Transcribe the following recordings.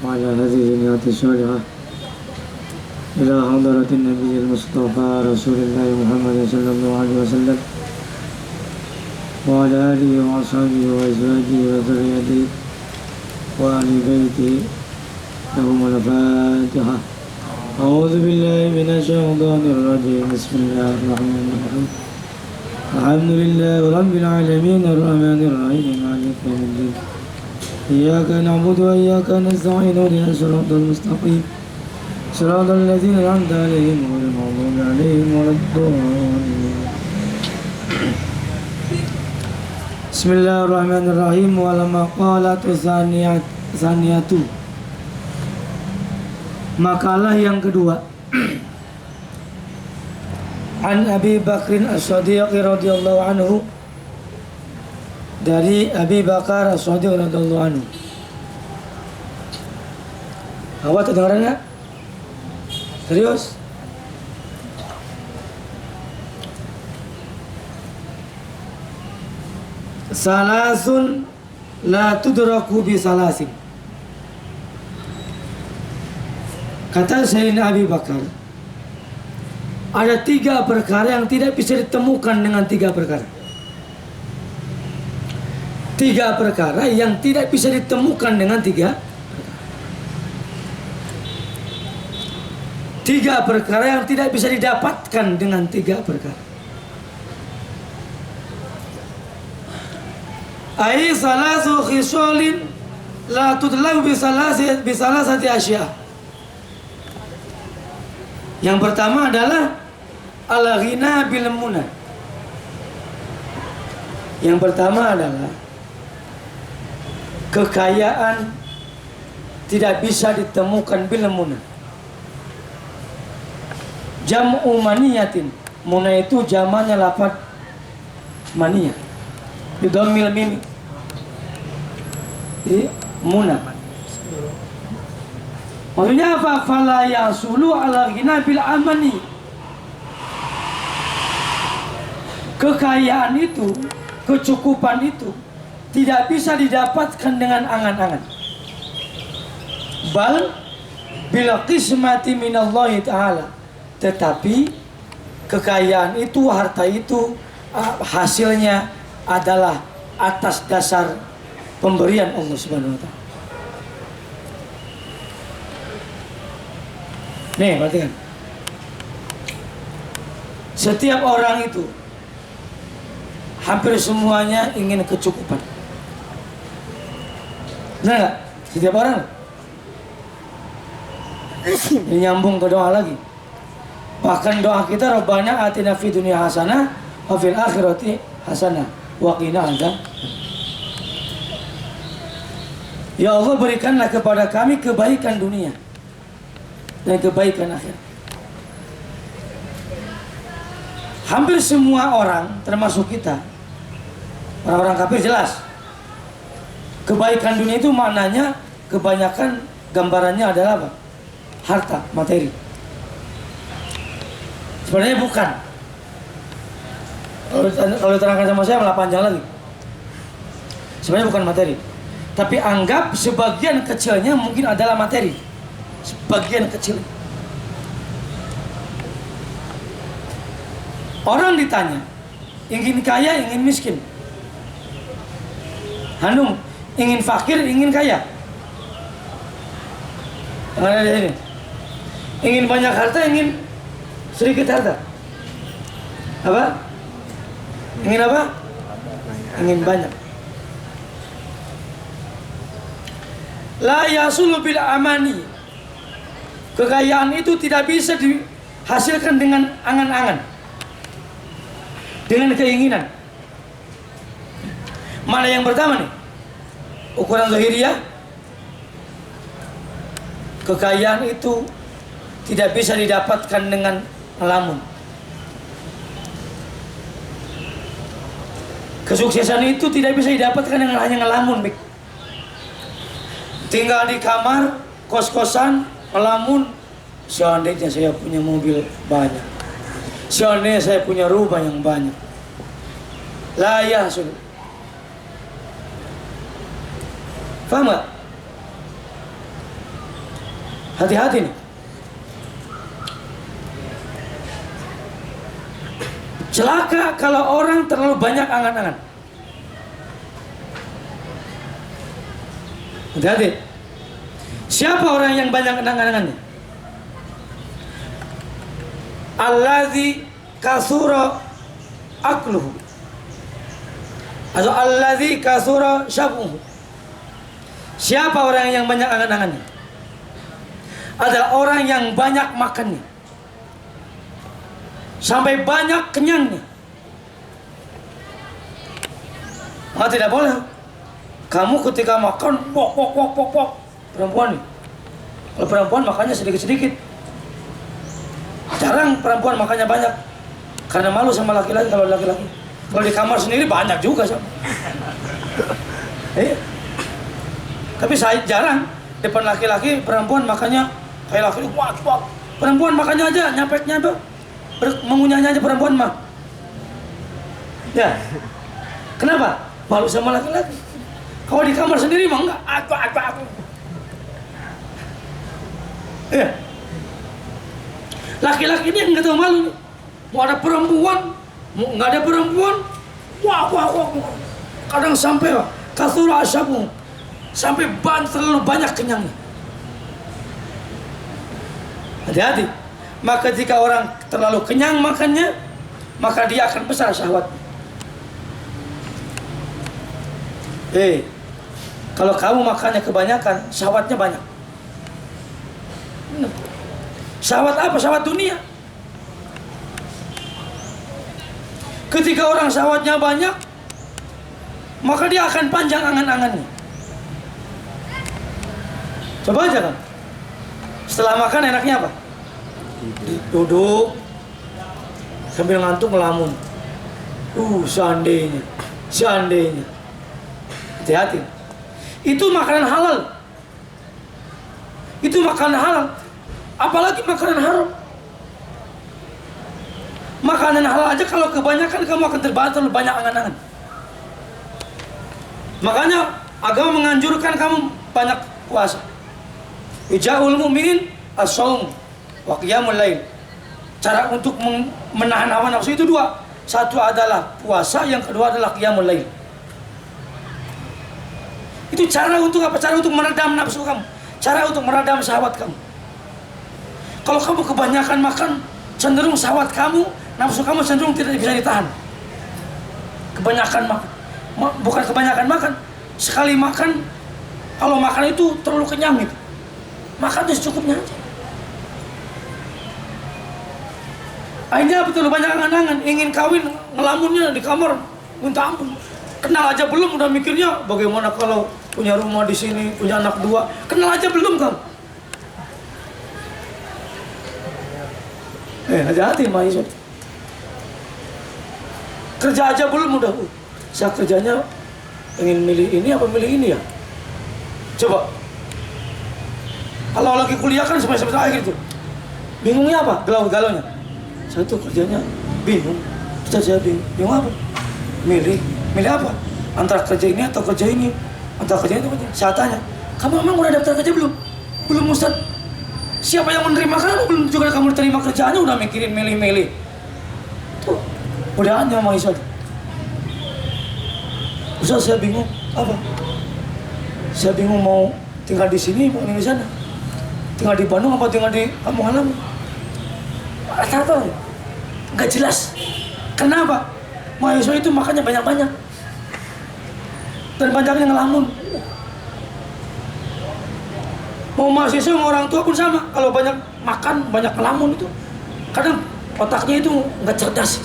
وعلى هذه النيات الصالحة إلى حضرة النبي المصطفى رسول الله محمد صلى الله عليه وسلم وعلى آله وأصحابه وأزواجه وذريته وآل بيته لهم الفاتحة. أعوذ بالله من الشيطان الرجيم. بسم الله الرحمن الرحيم. الحمد لله رب العالمين الرحمن الرحيم مالك يوم الدين إياك نعبد وإياك نستعين اهدنا الصراط المستقيم صراط الذين أنعمت عليهم غير المغضوب عليهم ولا الضالين. بسم الله الرحمن الرحيم. والمقالة الثانية makalah yang kedua. An Abi Bakrin As-Shadiq radhiyallahu anhu, dari Abi Bakar As-Shadiq radhiyallahu anhu. Awak terdengar enggak? Serius? Salasun la tudraku bi salasin. Kata Sayyidina Abi Bakar, ada 3 perkara yang tidak bisa ditemukan dengan 3 perkara. 3 perkara yang tidak bisa ditemukan dengan 3 perkara yang tidak bisa didapatkan dengan 3 perkara. Ai salasu khisalin la tudlabu bi salasati asya'. Yang pertama adalah al-ghina bil munah. Yang pertama adalah kekayaan tidak bisa ditemukan bil munah. Jam'u maniyatin. Munah itu jamannya lafaz maniyah. Bidhammil mim. Jadi munah. Maksudnya apa? Fala yasulu ala ghina bil amani. Kekayaan itu, kecukupan itu tidak bisa didapatkan dengan angan-angan. Bal bil qismati minallahi ta'ala. Tetapi kekayaan itu, harta itu hasilnya adalah atas dasar pemberian Allah Subhanahu wa taala. Nih, perhatikan. Setiap orang itu hampir semuanya ingin kecukupan. Benar nggak? Setiap orang. Ini nyambung ke doa lagi. Bahkan doa kita, Rabbana atina fid dunya hasanah wa fil akhirati hasanah wa qina adzaban. Ya Allah, berikanlah kepada kami kebaikan dunia dan kebaikan akhirat. Hampir semua orang, termasuk kita, orang-orang kafir, jelas kebaikan dunia itu maknanya kebanyakan gambarannya adalah apa? Harta, materi. Sebenarnya bukan. Kalau diterangkan sama saya malah panjang lagi. Sebenarnya bukan materi, tapi anggap sebagian kecilnya mungkin adalah materi. Sebagian kecil. Orang ditanya, ingin kaya, ingin miskin? Hanum, ingin fakir, ingin kaya? Yang ada di sini. Ingin banyak harta, ingin sedikit harta? Apa? Ingin apa? Ingin banyak. La yasulu bil amani. Kekayaan itu tidak bisa dihasilkan dengan angan-angan, dengan keinginan. Mana yang pertama nih? Ukuran zahiriyah. Kekayaan itu tidak bisa didapatkan dengan ngelamun. Kesuksesan itu tidak bisa didapatkan dengan hanya ngelamun. Tinggal di kamar, kos-kosan, ngelamun. Seandainya saya punya mobil banyak, seandainya saya punya rumah yang banyak. La yahsul. Faham gak? Hati-hati nih. Celaka kalau orang terlalu banyak angan-angan. Hati-hati. Siapa orang yang banyak angan-angannya? Allazi kasura akluhu, atau allazi kasura syab'uhu. Siapa orang yang banyak angan-angannya? Adalah orang yang banyak makannya, sampai banyak kenyangnya. Maka tidak boleh kamu ketika makan pok. Perempuan nih, kalau perempuan makannya sedikit-sedikit. Jarang perempuan makannya banyak, karena malu sama laki-laki. Kalau laki-laki, kalau di kamar sendiri banyak juga sama. Tapi saya jarang depan laki-laki perempuan makannya kayak laki-laki. Wah, perempuan makannya aja nyapek-nyapek, mengunyahnya aja perempuan mah. Ya, kenapa? Malu sama laki-laki. Kalau di kamar sendiri mah enggak. Aku. Ya. Laki-laki ini nggak tahu malu nih. Mau ada perempuan, mau nggak ada perempuan, wah. Kadang sampai kasura asyabu, sampai terlalu banyak kenyangnya. Hati-hati. Maka jika orang terlalu kenyang makannya, maka dia akan besar syahwat. Kalau kamu makannya kebanyakan, syahwatnya banyak. Syahwat apa? Syahwat dunia. Ketika orang syahwatnya banyak, maka dia akan panjang angan-angannya. Coba aja kan. Setelah makan enaknya apa? Duduk sambil ngantuk ngelamun. Seandainya. Hati-hati. Itu makanan halal. Apalagi makanan haram. Makanan halal aja kalau kebanyakan kamu akan terbatas terlalu banyak angan-angan. Makanya agama menganjurkan kamu banyak puasa. Ijaul mu'minin as-shaum wa qiyamul lail. Cara untuk menahan hawa nafsu itu dua. Satu adalah puasa, yang kedua adalah qiyamul lail. Itu cara untuk apa? Cara untuk meredam nafsu kamu. Cara untuk meredam syahwat kamu. Kalau kamu kebanyakan makan, cenderung syahwat kamu, nafsu kamu cenderung tidak bisa ditahan. Kebanyakan makan, bukan kebanyakan makan, sekali makan, kalau makan itu terlalu kenyang itu. Makan itu secukupnya aja. Akhirnya betul banyak angan-angan, ingin kawin, ngelamunnya di kamar, minta ampun. Kenal aja belum udah mikirnya bagaimana kalau punya rumah di sini, punya anak 2. Kenal aja belum kamu. Hati-hati mahasiswa. Kerja aja belum udah. Saya kerjanya ingin milih ini apa milih ini ya. Coba. Kalau lagi kuliah kan semester akhir tuh. Bingungnya apa? Galau-galaunya. Saya tuh kerjanya bingung. Saya bingung. Bingung apa? Milih apa? Antara kerja ini atau kerja ini? Antara kerja itu. Saya tanya, kamu emang udah daftar kerja belum? Belum, Ustaz. Siapa yang menerima kamu? Belum juga kamu terima kerjaannya udah mikirin milih-milih. Tuh, udah aja mahasiswa. Ustaz, saya bingung. Apa? Saya bingung mau tinggal di sini, mau tinggal di sana. Tinggal di Bandung apa tinggal di kampung halaman? Rata-rata nggak jelas. Kenapa? Mahasiswa itu makannya banyak-banyak dan banyaknya ngelamun. Mau mahasiswa mau orang tua pun sama. Kalau banyak makan, banyak ngelamun itu kadang otaknya itu nggak cerdas.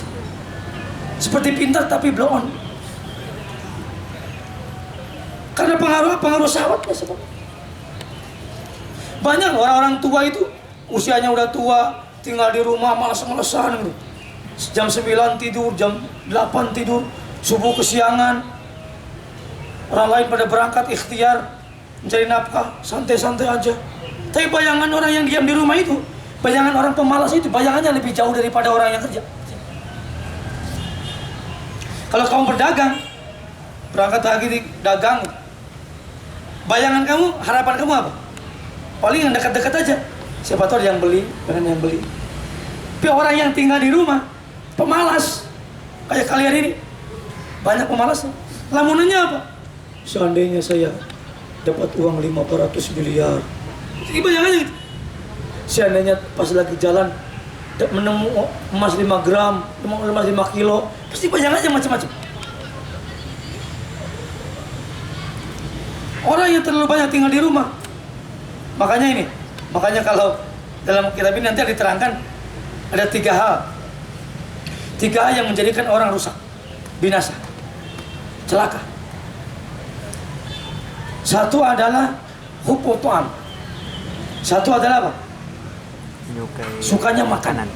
Seperti pintar tapi blow on. Karena pengaruh syahwatnya sebab. Banyak orang-orang tua itu usianya udah tua, tinggal di rumah malas-malasan gitu. Jam 9 tidur, jam 8 tidur, subuh kesiangan. Orang lain pada berangkat ikhtiar mencari nafkah, santai-santai aja. Tapi bayangan orang yang diam di rumah itu, bayangan orang pemalas itu, bayangannya lebih jauh daripada orang yang kerja. Kalau kamu berdagang, berangkat lagi di dagang, bayangan kamu, harapan kamu apa? paling yang dekat-dekat aja. Siapa tahu ada yang beli, pengen yang beli. Tapi orang yang tinggal di rumah, pemalas, kayak kalian ini, banyak pemalasnya. Lamunannya apa? Seandainya saya dapat uang 500 miliar, bayangannya gitu. Seandainya pas lagi jalan menemu emas 5 gram, emas 5 kilo, pasti bayangannya macam-macam. Orang yang terlalu banyak tinggal di rumah, makanya kalau dalam kitab ini nanti diterangkan ada 3 hal. 3 hal yang menjadikan orang rusak, binasa, celaka. Satu adalah hubbu ta'am. Satu adalah apa? Sukanya makanan.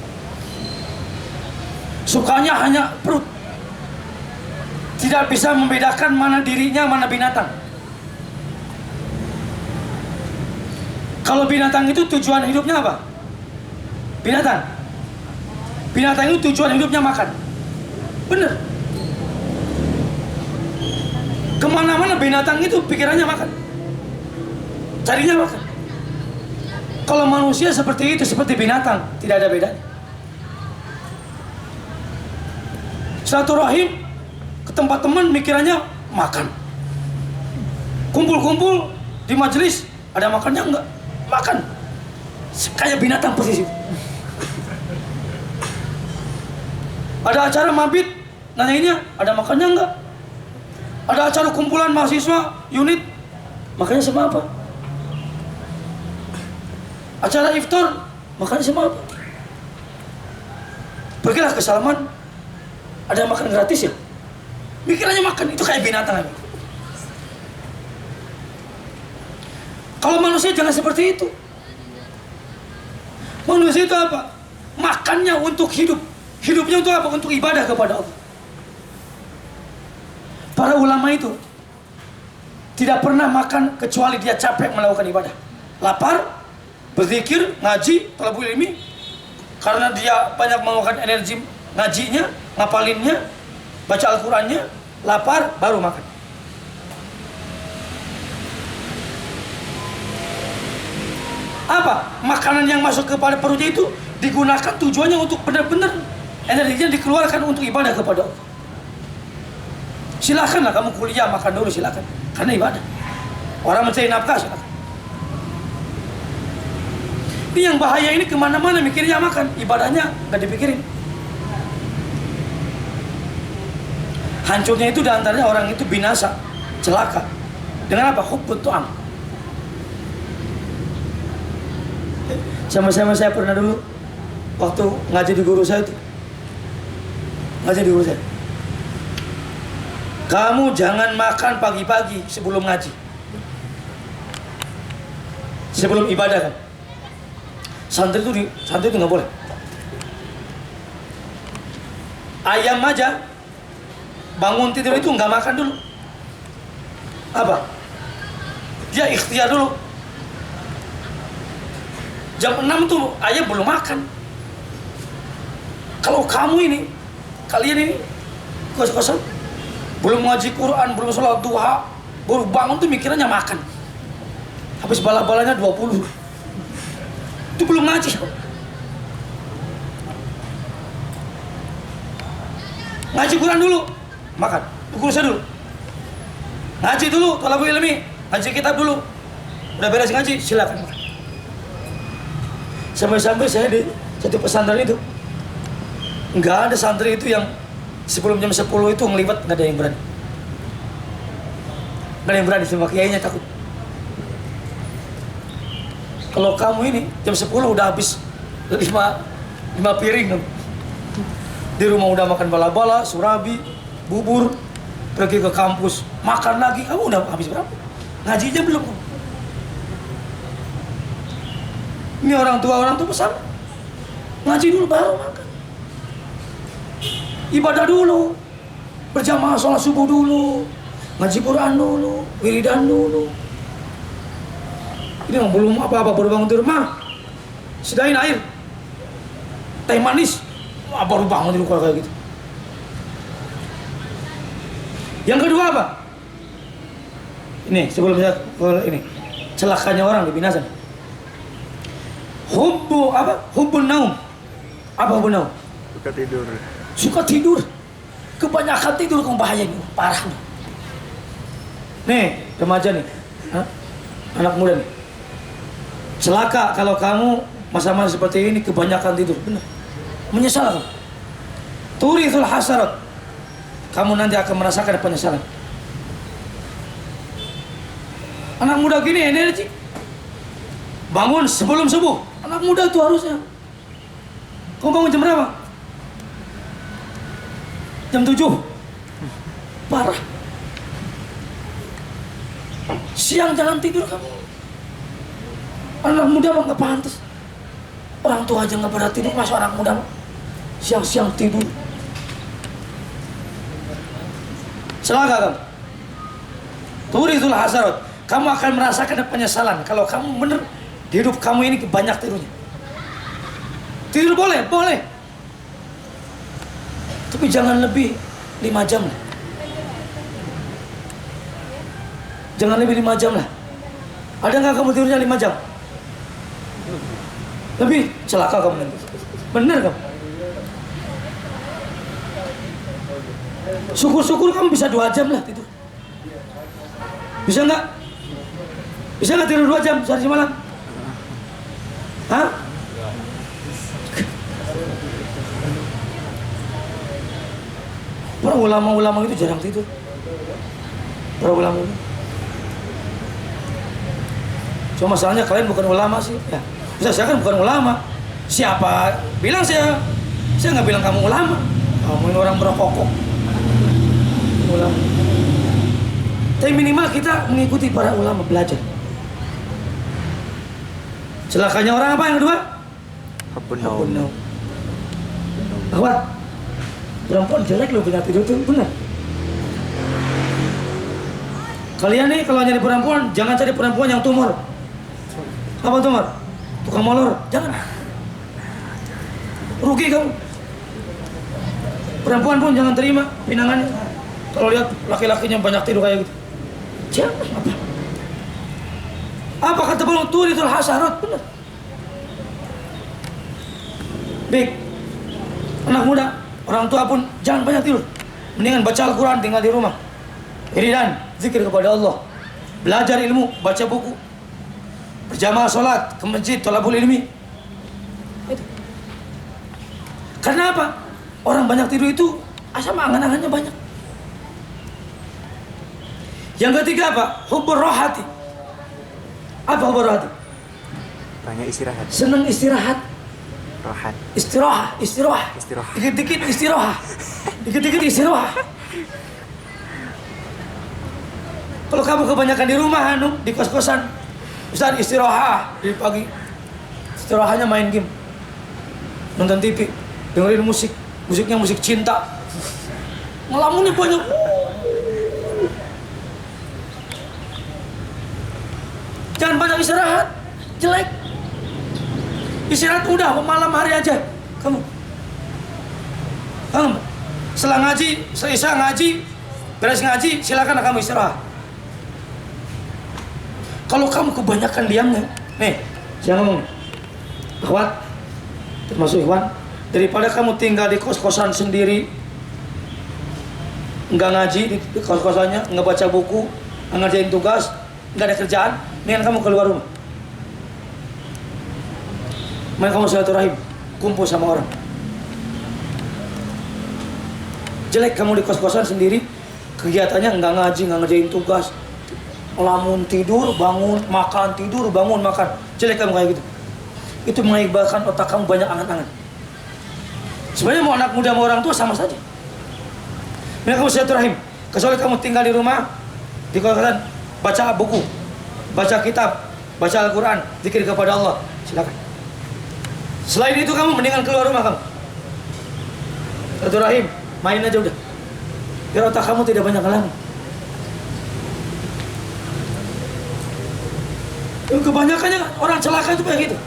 Sukanya hanya perut. Tidak bisa membedakan mana dirinya, mana binatang. Kalau binatang itu tujuan hidupnya apa? Binatang itu tujuan hidupnya makan. Bener. Kemana-mana binatang itu pikirannya makan, carinya makan. Kalau manusia seperti itu, seperti binatang, tidak ada bedanya. Silaturahim ke tempat teman, mikirannya makan. Kumpul-kumpul di majelis, ada makannya enggak? Makan. Kayak binatang posisi. Ada acara mabit, nanyainnya ada makannya enggak? Ada acara kumpulan mahasiswa, unit, makannya sama apa? Acara iftar, makannya sama apa? Pergilah ke Salman, ada makan gratis ya? Mikirannya makan, itu kayak binatang. Kalau manusia jangan seperti itu. Manusia itu apa? Makannya untuk hidup. Hidupnya untuk apa? Untuk ibadah kepada Allah. Para ulama itu tidak pernah makan kecuali dia capek melakukan ibadah. Lapar, berzikir, ngaji, talabul ilmi. Karena dia banyak melakukan energi ngajinya, ngapalinnya, baca Al-Qurannya. Lapar, baru makan. Apa? Makanan yang masuk kepada perutnya itu digunakan tujuannya untuk benar-benar energinya dikeluarkan untuk ibadah kepada Allah. Silakanlah kamu kuliah, makan dulu silakan, karena ibadah. Orang mencari nafkah silakan. Ini yang bahaya ini kemana-mana mikirnya makan, ibadahnya nggak dipikirin. Hancurnya itu diantaranya orang itu binasa, celaka. Dengan apa? Hubbut ta'am. Sama-sama saya pernah dulu waktu ngaji di guru saya itu, ngaji di guru saya. Kamu jangan makan pagi-pagi sebelum ngaji, sebelum ibadah kan. Santri itu nggak boleh. Ayam aja bangun tidur itu nggak makan dulu. Apa? Dia ikhtiar dulu. Jam 6 tuh ayam belum makan. Kalau kamu ini, kalian ini kos-kosan, belum ngaji Quran, belum sholat duha, baru bangun tuh mikirannya makan. Habis bala-balanya 20. Itu belum ngaji. Ngaji Quran dulu, makan. Guru saya dulu. Ngaji dulu, talabul ilmi, ngaji kitab dulu. Udah beres ngaji, silakan makan. Sampai-sampai saya di satu pesantren itu, nggak ada santri itu yang sebelum jam 10 itu ngelibat, nggak ada yang berani. Nggak ada yang berani, semua kiainya takut. Kalau kamu ini jam 10 udah habis 5 piring. Di rumah udah makan bala-bala, surabi, bubur, pergi ke kampus, makan lagi, kamu udah habis berapa? Ngajinya belum. Ini orang tua pesan, ngaji dulu baru makan. Ibadah dulu, berjamaah sholat subuh dulu, ngaji Quran dulu, wiridan dulu. Ini belum apa-apa, baru bangun di rumah, sedain air, teh manis, baru bangun di rumah kayak gitu. Yang kedua apa? Ini sebelum saya ini celakanya orang di binasa. Hubbun naum. Apa hubbun naum? Suka tidur. Suka tidur. Kebanyakan tidur kamu bahaya nih, parah nih. Nih, remaja nih. Hah? Anak muda nih. Celaka kalau kamu masa-masa seperti ini kebanyakan tidur, benar. Menyesal kamu. Turithul hasarat. Kamu nanti akan merasakan penyesalan. Anak muda gini energi. Bangun sebelum subuh. Anak muda itu harusnya. Kamu bangun jam berapa? Jam 7. Parah. Siang jangan tidur kamu. Anak muda mah nggak pantas. Orang tua aja nggak pada tidur, masuk anak muda mah siang-siang tidur. Celaka kamu. Turithul hasarat. Kamu akan merasakan penyesalan kalau kamu benar di hidup kamu ini banyak tidurnya. Tidur boleh. Tapi jangan lebih 5 jam lah. Jangan lebih 5 jam lah. Ada nggak kamu tidurnya 5 jam? Lebih celaka kamu nanti. Bener kamu. Syukur-syukur kamu bisa 2 jam lah tidur. Bisa nggak? Bisa nggak tidur 2 jam sehari malam? Hah? Para ulama-ulama itu jarang tidur. Para ulama. Cuma masalahnya kalian bukan ulama sih. Ya, bisa saya kan bukan ulama. Siapa bilang saya? Saya nggak bilang kamu ulama. Kamu ini orang berokok. Ulama. Tapi minimal kita mengikuti para ulama, belajar. Celakanya orang apa yang kedua? Hubbun. Awat. Perempuan jelek loh punya tidur itu benar. Kalian nih kalau nyari perempuan jangan cari perempuan yang tumor. Apa tumor? Tukang molor, jangan. Rugi kamu. Perempuan pun jangan terima pinangannya. Kalau lihat laki-lakinya banyak tidur kayak gitu. Jangan apa? Apa kata Bang Turithul hasarat? Benar. Baik. Anak muda, orang tua pun jangan banyak tidur. Mendingan baca Al-Quran tinggal di rumah. Iridan, zikir kepada Allah. Belajar ilmu, baca buku. Berjamaah sholat, ke masjid, thalabul ilmi. Itu. Karena apa? Orang banyak tidur itu asal angan-angannya banyak. Yang ketiga apa? Hubbur rohati. Apa hubbur rohati? Banyak istirahat. Senang istirahat. Rohat. Istirahat. Dikit-dikit istirahat. Dikit-dikit istirahat. Kalau kamu kebanyakan di rumah, di kos-kosan, Ustaz istirahat di pagi. Istirahatnya main game, nonton TV, dengerin musik. Musiknya musik cinta. Ngelamunnya banyak. Jangan banyak istirahat, jelek. Istirahat udah malam hari aja. Kamu setelah ngaji, selesai ngaji, beres ngaji, silakan kamu istirahat. Kalau kamu kebanyakan diamnya, nih, jangan ngomong. Ikhwan, termasuk Ikhwan, daripada kamu tinggal di kos-kosan sendiri, nggak ngaji di kos-kosannya, nggak baca buku, nggak ngerjain tugas, nggak ada kerjaan, mendingan kamu keluar rumah. Main kamu silaturahim, kumpul sama orang. Jelek kamu di kos-kosan sendiri, kegiatannya nggak ngaji, nggak ngerjain tugas, ngelamun tidur, bangun, makan, tidur, bangun, makan. Jelek kamu kayak gitu. Itu mengibarkan otak kamu banyak angan-angan. Sebenarnya mau anak muda mau orang tua sama saja. Mending kamu silaturahim. Kecuali kamu tinggal di rumah, di kos-kosan, baca buku, baca kitab, baca Al-Quran, zikir kepada Allah. Silakan. Selain itu kamu mendingan keluar rumah kamu. Silaturahim, main aja udah. Biar otak kamu tidak banyak ngelamun. Kebanyakannya orang celaka itu kayak gitu.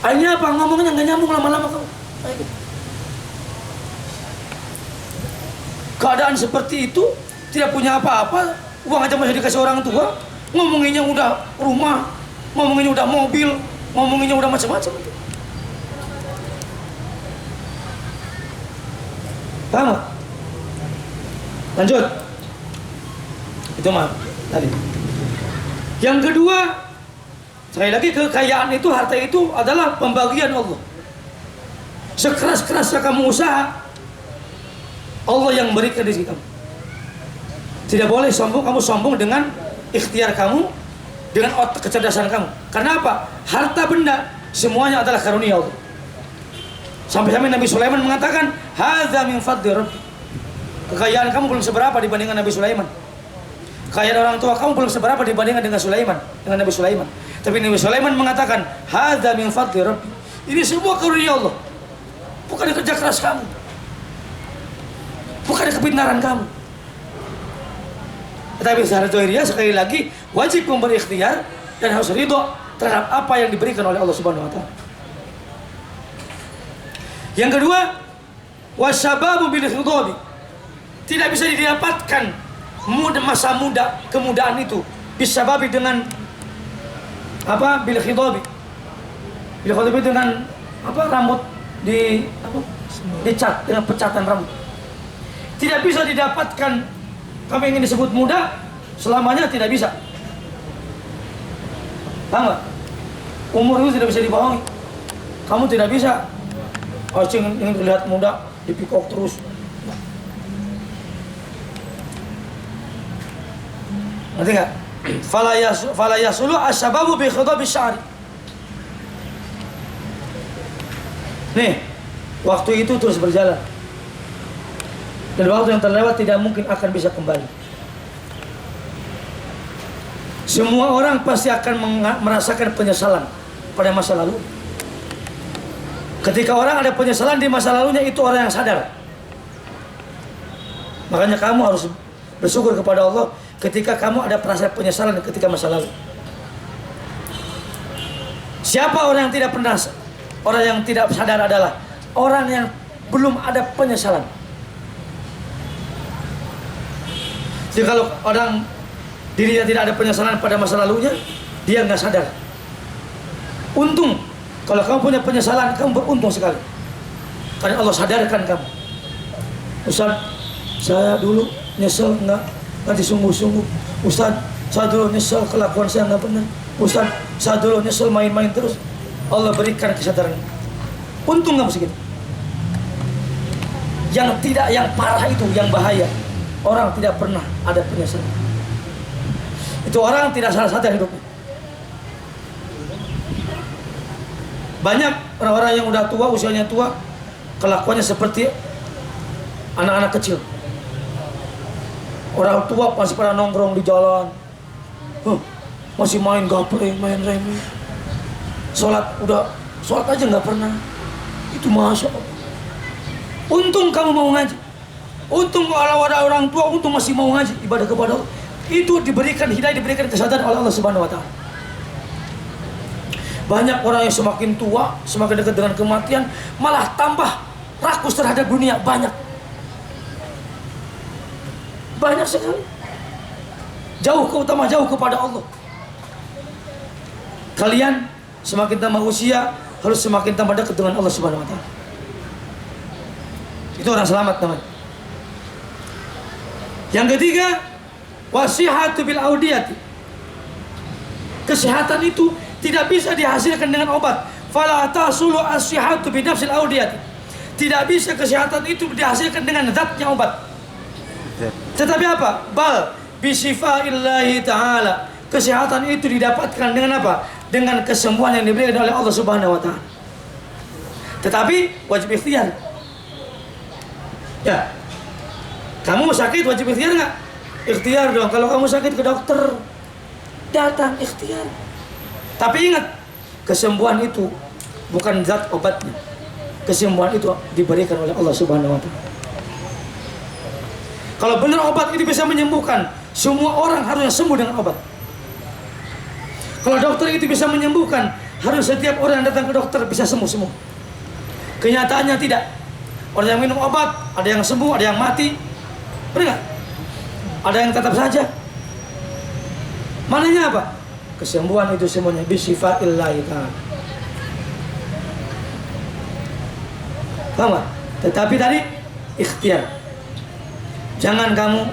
Akhirnya apa? Ngomongnya nggak nyambung lama-lama kamu. Kayak gitu. Keadaan seperti itu, tidak punya apa-apa, uang aja masih dikasih orang tua, ngomonginnya udah rumah, ngomonginnya udah mobil, ngomonginnya udah macam-macam. Paham gak? Lanjut. Itu mah tadi. Yang kedua, sekali lagi kekayaan itu, harta itu adalah pembagian Allah. Sekeras-kerasnya kamu usaha, Allah yang berikan rezeki kamu. Tidak boleh sombong, kamu sombong dengan ikhtiar kamu, dengan otak kecerdasan kamu. Karena apa? Harta benda semuanya adalah karunia Allah. Sampai-sampai Nabi Sulaiman mengatakan, "Hadza min fadli Rabbi." Kekayaan kamu belum seberapa dibandingkan Nabi Sulaiman. Kekayaan orang tua kamu belum seberapa dibandingkan dengan Sulaiman, dengan Nabi Sulaiman. Tapi Nabi Sulaiman mengatakan, "Hadza min fadli Rabbi." Ini semua karunia Allah. Bukan kerja keras kamu, bukan kepintaran kamu. Tetapi secara zahiriyah sekali lagi wajib memberi ikhtiar dan harus ridho terhadap apa yang diberikan oleh Allah Subhanahu wa taala. Yang kedua, wasyababu bil khidabi. Tidak bisa didapatkan masa muda, kemudaan itu bisa babi dengan apa? Bil khidabi. Bil khidabi dengan apa? Rambut dicat dengan pecatan rambut. Tidak bisa didapatkan. Kamu ingin disebut muda selamanya, tidak bisa. Paham gak? Umur itu tidak bisa dibohongi. Kamu tidak bisa ingin terlihat muda dipikok terus. Ngerti gak? Fala yasulu asyababu bi khidabi sya'ri. Nih, waktu itu terus berjalan. Dan waktu yang terlewat tidak mungkin akan bisa kembali. Semua orang pasti akan merasakan penyesalan pada masa lalu. Ketika orang ada penyesalan di masa lalunya, itu orang yang sadar. Makanya kamu harus bersyukur kepada Allah ketika kamu ada perasaan penyesalan ketika masa lalu. Siapa orang yang tidak pernah, orang yang tidak sadar adalah orang yang belum ada penyesalan. Jadi kalau orang dirinya tidak ada penyesalan pada masa lalunya, dia nggak sadar. Untung kalau kamu punya penyesalan, kamu beruntung sekali. Karena Allah sadarkan kamu. Ustaz, saya dulu nyesel nggak disungguh-sungguh. Ustaz, saya dulu nyesel kelakuan saya nggak benar. Ustaz, saya dulu nyesel main-main terus. Allah berikan kesadaran. Untung kamu segitu. Yang tidak, yang parah itu, yang bahaya. Orang tidak pernah ada penyesalan. Itu orang tidak sadar hidupnya. Banyak orang-orang yang udah tua, usianya tua, kelakuannya seperti anak-anak kecil. Orang tua masih pada nongkrong di jalan, masih main gaple, main remi. Sholat aja nggak pernah. Itu masya Allah. Untung kamu mau ngaji. Untung kalau ada orang tua, untung masih mau ngaji, ibadah kepada Allah. Itu diberikan hidayah, diberikan kesadaran oleh Allah Subhanahu wa taala. Banyak orang yang semakin tua, semakin dekat dengan kematian, malah tambah rakus terhadap dunia. Banyak sekali. Jauh kepada Allah. Kalian semakin tambah usia, harus semakin tambah dekat dengan Allah Subhanahu wa taala. Itu orang selamat namanya. Yang ketiga, wasihatu bil audiyati. Kesehatan itu tidak bisa dihasilkan dengan obat. Fala tasulu as-sihhatu bi nafsil audiyati. Tidak bisa kesehatan itu dihasilkan dengan zatnya obat. Tetapi apa? Bal bi sifaillahi ta'ala. Kesehatan itu didapatkan dengan apa? Dengan kesembuhan yang diberikan oleh Allah Subhanahu wa taala. Tetapi wajib ikhtiar. Ya. Kamu mau sakit wajib ikhtiar nggak? Ikhtiar dong. Kalau kamu sakit ke dokter, datang ikhtiar. Tapi ingat, kesembuhan itu bukan zat obatnya. Kesembuhan itu diberikan oleh Allah Subhanahu wa taala. Kalau benar obat itu bisa menyembuhkan, semua orang harusnya sembuh dengan obat. Kalau dokter itu bisa menyembuhkan, harus setiap orang yang datang ke dokter bisa sembuh semua. Kenyataannya tidak. Orang yang minum obat, ada yang sembuh, ada yang mati. Benar nggak? Ada yang tetap saja. Mananya apa? kesembuhan itu semuanya bisifatillahi ta'ala. Paham gak? Tetapi tadi ikhtiar. Jangan kamu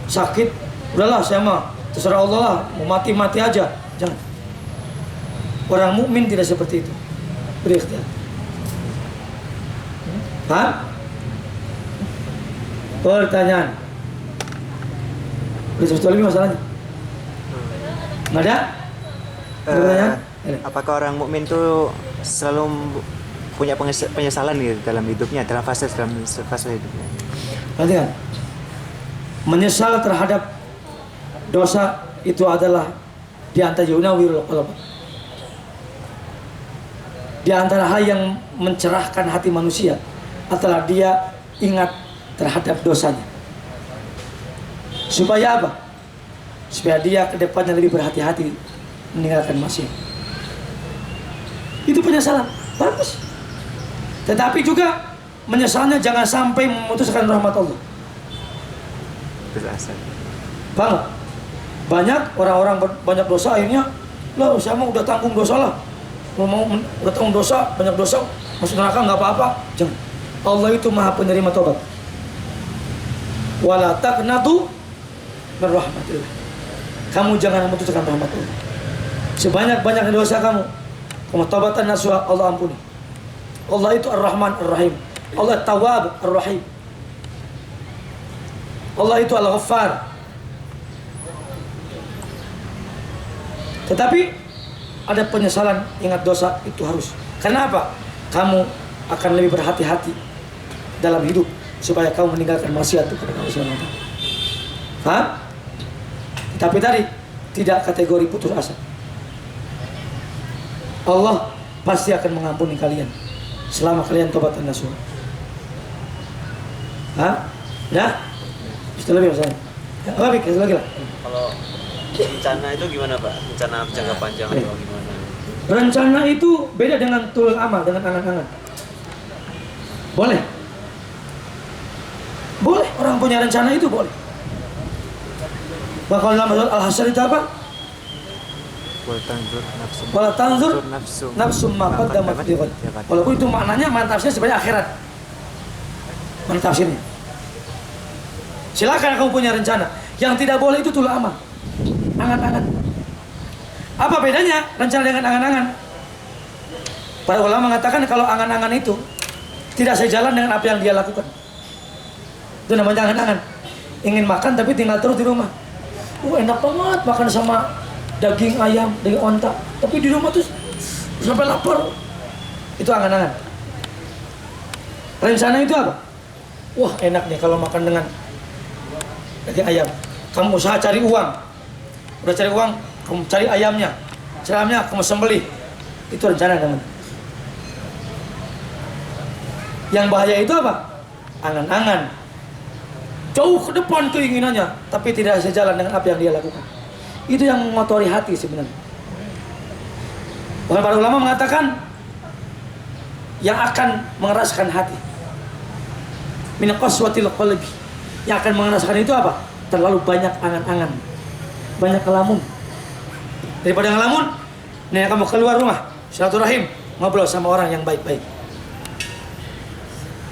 sakit, udahlah saya mah terserah Allah lah, mau mati-mati aja. Jangan. Orang mukmin tidak seperti itu. Berikhtiar. Paham? Pertanyaan. Udah satu lagi masalahnya? Nggak ada? Pertanyaan? Apakah orang mukmin itu selalu punya penyesalan nih dalam hidupnya, dalam fase hidupnya? Perhatikan. Menyesal terhadap dosa itu adalah di antara yunawirul qalb. Di antara hal yang mencerahkan hati manusia adalah dia ingat terhadap dosanya. Supaya apa? Supaya dia ke depannya lebih berhati-hati meninggalkan maksiat. Itu penyesalan. Bagus. Tetapi juga menyesalnya jangan sampai memutuskan rahmat Allah. Berasal. Paham? Banyak orang-orang banyak dosa akhirnya, lah saya mau udah tanggung dosa lah. Mau udah tanggung dosa, banyak dosa, masuk neraka nggak apa-apa. Jangan. Allah itu Maha penerima tobat. Wala taqnatu min rahmatillah. Kamu jangan memutuskan rahmat Allah. Sebanyak-banyaknya dosa kamu tobatan nasuha, Allah ampuni. Allah itu Ar-Rahman Ar-Rahim. Allah Tawwab Ar-Rahim. Allah itu Al-Ghaffar. Tetapi ada penyesalan, ingat dosa itu harus. Karena apa? Kamu akan lebih berhati-hati dalam hidup supaya kamu meninggalkan maksiat kepada Allah Subhanahu wa taala. Paham? Tapi tadi tidak kategori putus asa. Allah pasti akan mengampuni kalian selama kalian tobat dan nasuha. Hah? Ya? Setelah lebih saya. Enggak pikir lagi lah. Kalau rencana itu gimana Pak? Rencana jangka panjang atau gimana? Rencana itu beda dengan tulul amal, dengan angan-angan. Boleh. Boleh, orang punya rencana itu boleh. Maka dalam Al-Hasyr itu apa? Wala tanzur nafsu ma qaddamat lighad. Walaupun itu maknanya mantapnya sebenarnya akhirat. Mantapnya. Silakan kamu punya rencana. Yang tidak boleh itu tulul amal. Angan-angan. Apa bedanya rencana dengan angan-angan? Para ulama mengatakan kalau angan-angan itu tidak sejalan dengan apa yang dia lakukan. Itu namanya angan-angan. Ingin makan tapi tinggal terus di rumah. Enak banget makan sama daging ayam, daging onta. Tapi di rumah tuh sampai lapar. Itu angan-angan. Rencana itu apa? Wah enak nih kalau makan dengan daging ayam. Kamu usaha cari uang. Udah cari uang, kamu cari ayamnya. Cari ayamnya, kamu sembelih. Itu rencana namanya. Yang bahaya itu apa? Angan-angan. Jauh ke depan keinginannya, tapi tidak sejalan dengan apa yang dia lakukan. Itu yang mengotori hati sebenarnya. Bahkan para ulama mengatakan yang akan mengeraskan hati. Min qaswatil qalbi. Yang akan mengeraskan itu apa? Terlalu banyak angan-angan. Banyak ngelamun. Daripada ngelamun, nih kamu keluar rumah, silaturahim, ngobrol sama orang yang baik-baik.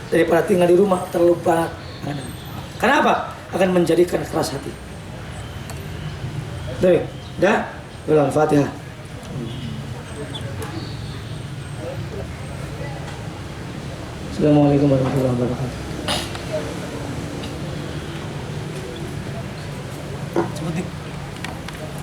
Daripada tinggal di rumah terlalu banyak angan-angan. Kenapa? Akan menjadikan keras hati. Baik, dah, ulang Fatihah. Assalamualaikum warahmatullahi wabarakatuh. Seperti